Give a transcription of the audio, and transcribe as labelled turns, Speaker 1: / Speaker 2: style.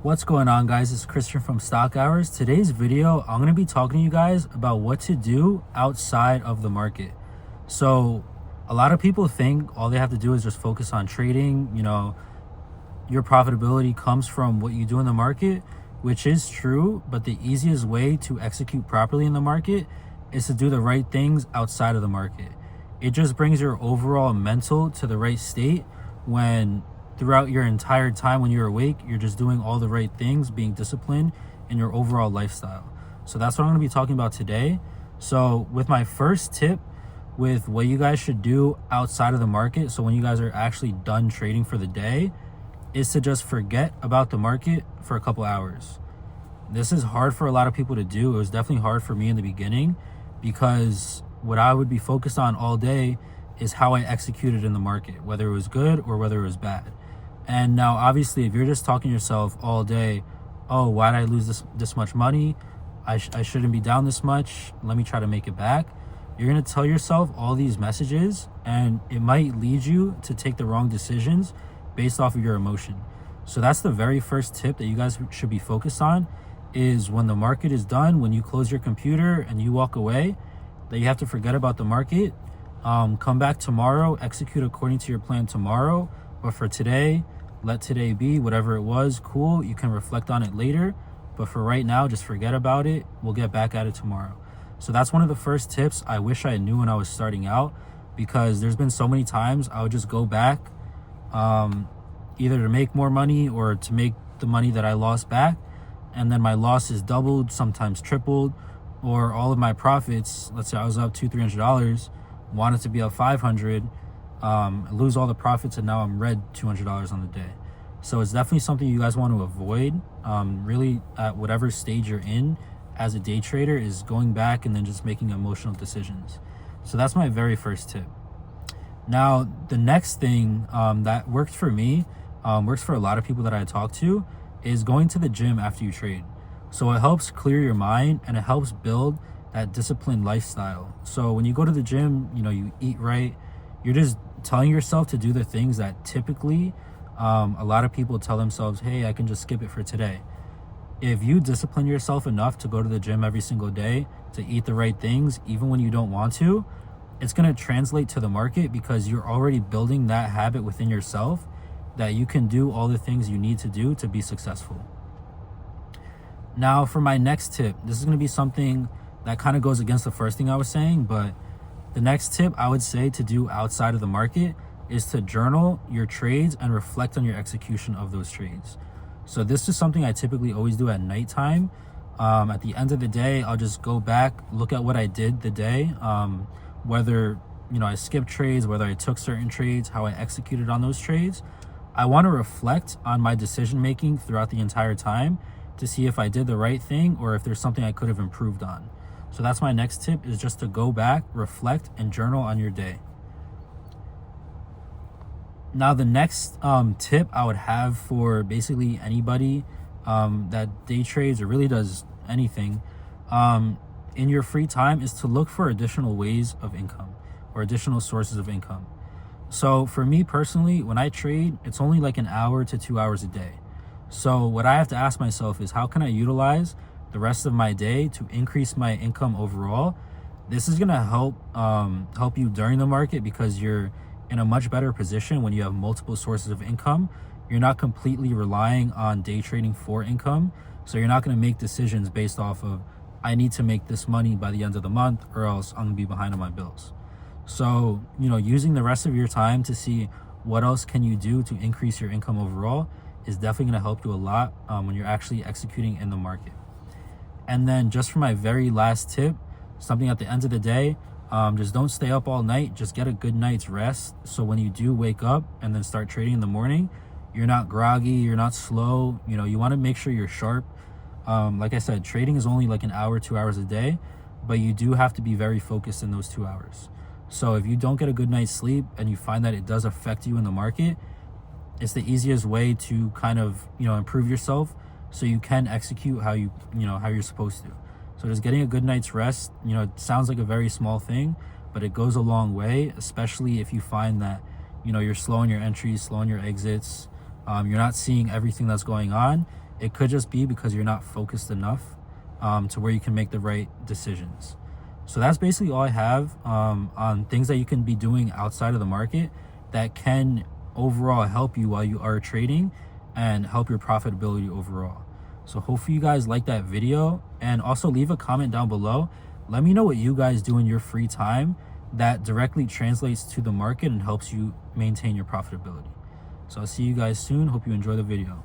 Speaker 1: What's going on, guys? It's Christian from Stock Hours. Today's video, I'm going to be talking to you guys about what to do outside of the market. So a lot of people think all they have to do is just focus on trading. Your profitability comes from what you do in the market, which is true, but the easiest way to execute properly in the market is to do the right things outside of the market. It just brings your overall mental to the right state when throughout your entire time when you're awake, you're just doing all the right things, being disciplined in your overall lifestyle. So that's what I'm going to be talking about today. So with my first tip with what you guys should do outside of the market, so when you guys are actually done trading for the day, is to just forget about the market for a couple hours. This is hard for a lot of people to do. It was definitely hard for me in the beginning because what I would be focused on all day is how I executed in the market, whether it was good or whether it was bad. And now, obviously, if you're just talking to yourself all day, oh, why did I lose this much money? I shouldn't be down this much. Let me try to make it back. You're going to tell yourself all these messages, and it might lead you to take the wrong decisions based off of your emotion. So that's the very first tip that you guys should be focused on, is when the market is done, when you close your computer and you walk away, that you have to forget about the market. Come back tomorrow, execute according to your plan tomorrow. But for today, let today be whatever it was. Cool, you can reflect on it later, but for right now, just forget about it. We'll get back at it tomorrow. So that's one of the first tips I wish I knew when I was starting out, because there's been so many times I would just go back either to make more money or to make the money that I lost back, and then my losses doubled, sometimes tripled, or all of my profits, let's say I was up $200-300, wanted to be up 500, lose all the profits, and now I'm red $200 on the day. So it's definitely something you guys want to avoid. Really, at whatever stage you're in as a day trader, is going back and then just making emotional decisions. So that's my very first tip. Now, the next thing that worked for me, works for a lot of people that I talk to, is going to the gym after you trade. So it helps clear your mind and it helps build that disciplined lifestyle. So when you go to the gym, you eat right. You're just telling yourself to do the things that typically a lot of people tell themselves, hey, I can just skip it for today. If you discipline yourself enough to go to the gym every single day, to eat the right things, even when you don't want to, it's going to translate to the market, because you're already building that habit within yourself that you can do all the things you need to do to be successful. Now, for my next tip, this is going to be something that kind of goes against the first thing I was saying, but the next tip I would say to do outside of the market is to journal your trades and reflect on your execution of those trades. So this is something I typically always do at nighttime. At the end of the day, I'll just go back, look at what I did the day, whether I skipped trades, whether I took certain trades, how I executed on those trades. I want to reflect on my decision making throughout the entire time to see if I did the right thing or if there's something I could have improved on. So that's my next tip, is just to go back, reflect, and journal on your day. Now, the next tip I would have for basically anybody that day trades or really does anything in your free time, is to look for additional ways of income or additional sources of income. So for me personally, when I trade, it's only like an hour to 2 hours a day. So what I have to ask myself is, how can I utilize the rest of my day to increase my income overall? This is going to help you during the market, because you're in a much better position when you have multiple sources of income. You're not completely relying on day trading for income. So you're not going to make decisions based off of, I need to make this money by the end of the month or else I'm going to be behind on my bills. So, using the rest of your time to see what else can you do to increase your income overall is definitely going to help you a lot when you're actually executing in the market. And then just for my very last tip, something at the end of the day, just don't stay up all night. Just get a good night's rest. So when you do wake up and then start trading in the morning, you're not groggy, you're not slow. You want to make sure you're sharp. Like I said, trading is only like an hour, 2 hours a day, but you do have to be very focused in those 2 hours. So if you don't get a good night's sleep and you find that it does affect you in the market, it's the easiest way to kind of, improve yourself so you can execute how you're supposed to. So just getting a good night's rest, it sounds like a very small thing, but it goes a long way, especially if you find that, you're slowing your entries, slowing your exits, you're not seeing everything that's going on. it could just be because you're not focused enough to where you can make the right decisions. So that's basically all I have on things that you can be doing outside of the market that can overall help you while you are trading and help your profitability overall. So hopefully you guys like that video, and also leave a comment down below. Let me know what you guys do in your free time that directly translates to the market and helps you maintain your profitability. So I'll see you guys soon. Hope you enjoy the video.